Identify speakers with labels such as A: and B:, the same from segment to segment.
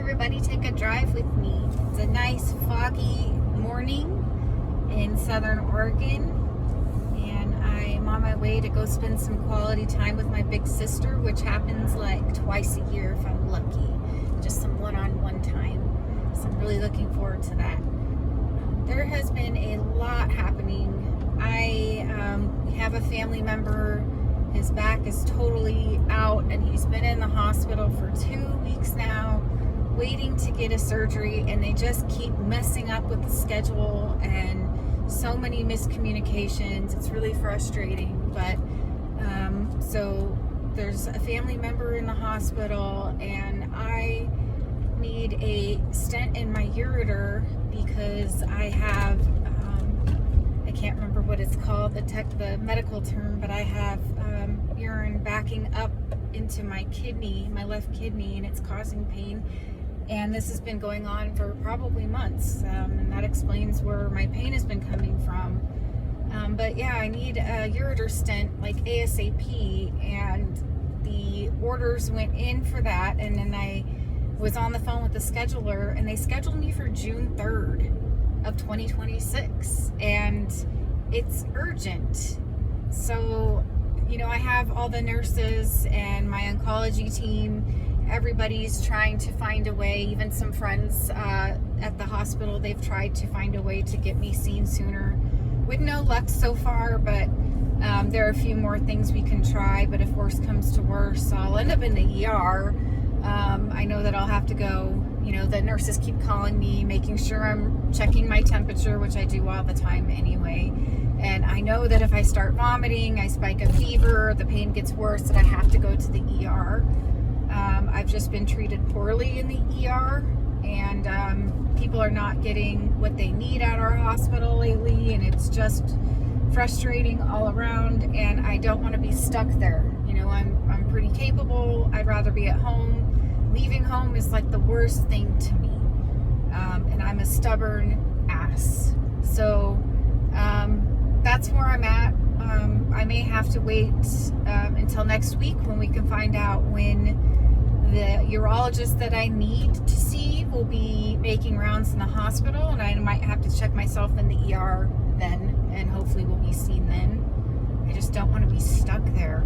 A: everybody, take a drive with me. It's a nice foggy morning in Southern Oregon, and I'm on my way to go spend some quality time with my big sister, which happens like twice a year if I'm lucky. Just some one-on-one time. So I'm really looking forward to that. There has been a lot happening. I have a family member. His back is totally out, and he's been in the hospital for 2 weeks now, waiting to get a surgery, and they just keep messing up with the schedule and so many miscommunications. It's really frustrating, but so there's a family member in the hospital, and I need a stent in my ureter because I have I can't remember what it's called, the medical term, but I have urine backing up into my kidney, my left kidney, and it's causing pain. And this has been going on for probably months, and that explains where my pain has been coming from. But yeah, I need a ureter stent like ASAP, and the orders went in for that, and then I was on the phone with the scheduler, and they scheduled me for June 3rd of 2026, and it's urgent. So, you know, I have all the nurses and my oncology team. Everybody's trying to find a way, even some friends at the hospital, they've tried to find a way to get me seen sooner, with no luck so far, but there are a few more things we can try. But if worse comes to worse, I'll end up in the ER. I know that I'll have to go. You know, the nurses keep calling me, making sure I'm checking my temperature, which I do all the time anyway. And I know that if I start vomiting, I spike a fever, the pain gets worse, that I have to go to the ER. I've just been treated poorly in the ER, and people are not getting what they need at our hospital lately, and it's just frustrating all around, and I don't want to be stuck there. You know, I'm pretty capable. I'd rather be at home. Leaving home is like the worst thing to me, and I'm a stubborn ass. So that's where I'm at. I may have to wait until next week when we can find out when the urologist that I need to see will be making rounds in the hospital, and I might have to check myself in the ER then, and hopefully we'll be seen then. I just don't want to be stuck there.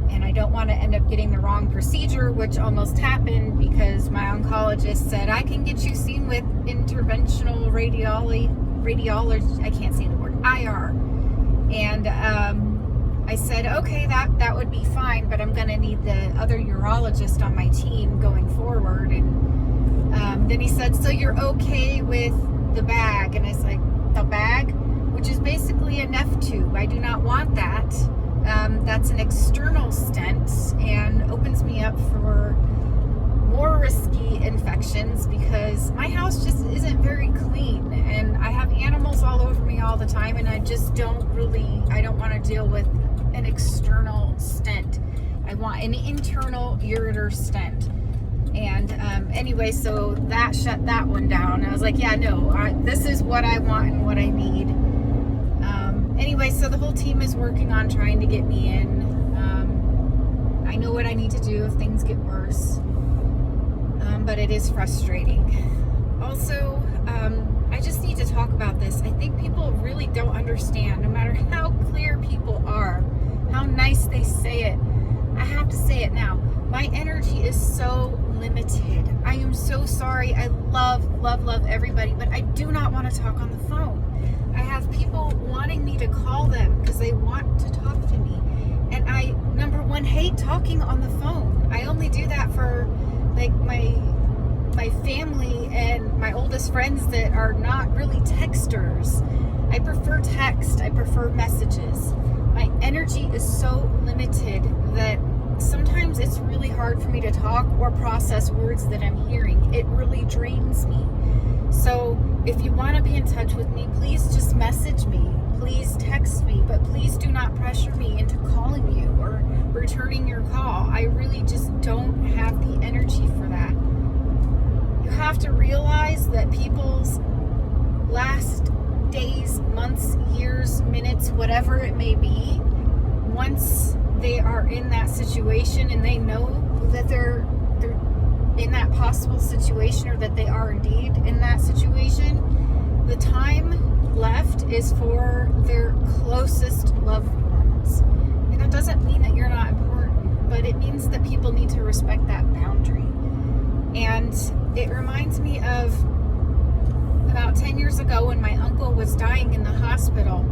A: And I don't want to end up getting the wrong procedure, which almost happened because my oncologist said, I can get you seen with interventional radiology, I can't say the word, IR. And I said, okay, that would be fine, but I'm going to need the other urologist on my team going forward. And then he said, so you're okay with the bag? And I was like, the bag? Which is basically a neph tube. I do not want that. That's an external stent and opens me up for more risky infections because my house just isn't very clean, and I have animals all over me all the time, and I just don't want to deal with an external stent. I want an internal ureter stent. And anyway, so that shut that one down. I was like, yeah, no, this is what I want and what I need. Anyway, so the whole team is working on trying to get me in. I know what I need to do if things get worse, but it is frustrating. Also, I just need to talk about this. I think people really don't understand, no matter how clear people are, how nice they say it. I have to say it now. My energy is so limited. I am so sorry. I love everybody, but I do not want to talk on the phone. I have people wanting me to call them because they want to talk to me. And I, number one, hate talking on the phone. I only do that for like my family and my oldest friends that are not really texters. I prefer text. I prefer messages. My energy is so limited that sometimes it's really hard for me to talk or process words that I'm hearing. It really drains me. So if you want to be in touch with me, please just message me. Please text me, but please do not pressure me into calling you or returning your call. I really just don't have the energy for that. You have to realize that people's last days, months, years, minutes, whatever it may be, once they are in that situation and they know that they're in that possible situation, or that they are indeed in that situation, the time left is for their closest loved ones. And that doesn't mean that you're not important, but it means that people need to respect that boundary. And it reminds me of about 10 years ago when my uncle was dying in the hospital.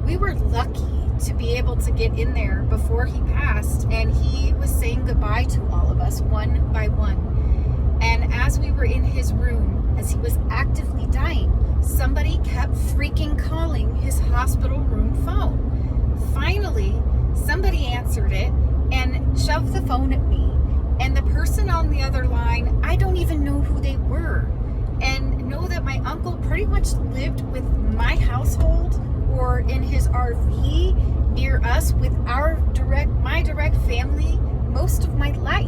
A: We were lucky to be able to get in there before he passed, and he was saying goodbye to all of us one by one. And as we were in his room, as he was actively dying, somebody kept freaking calling his hospital room phone. Finally, somebody answered it and shoved the phone at me. And the person on the other line, I don't even know who they were. And know that my uncle pretty much lived with my household or in his RV near us with my direct family most of my life.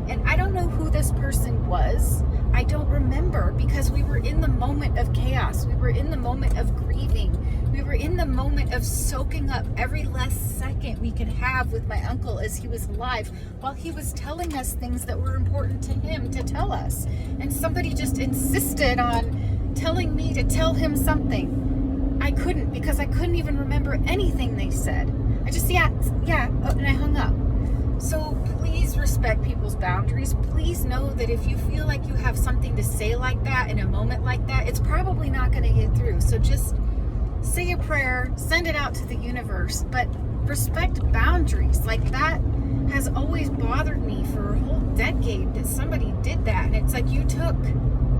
A: And I don't know who this person was. I don't remember, because we were in the moment of chaos. We were in the moment of grieving. We were in the moment of soaking up every last second we could have with my uncle as he was alive, while he was telling us things that were important to him to tell us. And somebody just insisted on telling me to tell him something. I couldn't, because I couldn't even remember anything they said. I just, and I hung up. So please respect people's boundaries. Please know that if you feel like you have something to say like that in a moment like that, it's probably not going to get through. So just say a prayer, send it out to the universe, but respect boundaries. Like, that has always bothered me for a whole decade, that somebody did that. And it's like, you took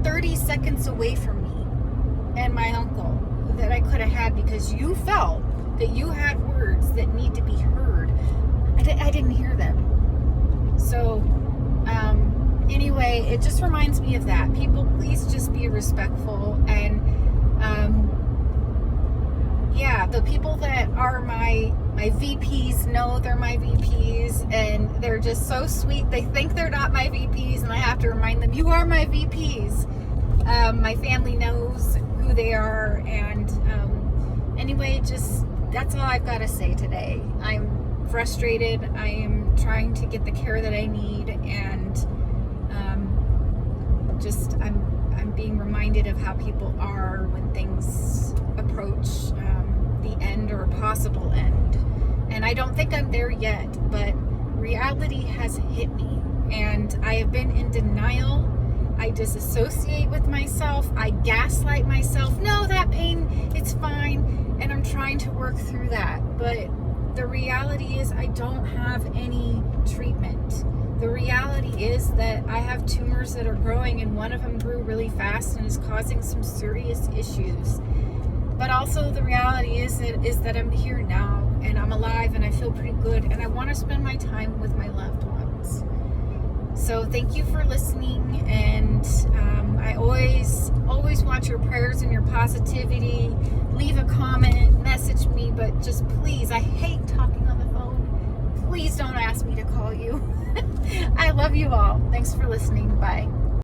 A: 30 seconds away from me and my uncle that I could have had, because you felt that you had words that need to be heard. I didn't hear them. So anyway, it just reminds me of that. People, please just be respectful. And the people that are my VPs know they're my VPs, and they're just so sweet. They think they're not my VPs, and I have to remind them, you are my VPs. My family knows who they are. And anyway, just, that's all I've got to say today. I'm frustrated. I am trying to get the care that I need, and I'm being reminded of how people are when things approach the end or a possible end. And I don't think I'm there yet, but reality has hit me, and I have been in denial. I disassociate with myself. I gaslight myself. No, that pain, it's fine. And I'm trying to work through that. But the reality is I don't have any treatment. The reality is that I have tumors that are growing, and one of them grew really fast and is causing some serious issues. But also the reality is that I'm here now, and I'm alive, and I feel pretty good, and I want to spend my time with my loved ones. So thank you for listening, and I always want your prayers and your positivity. Leave a comment, message me, but just please, I hate talking on the phone. Please don't ask me to call you. I love you all. Thanks for listening. Bye.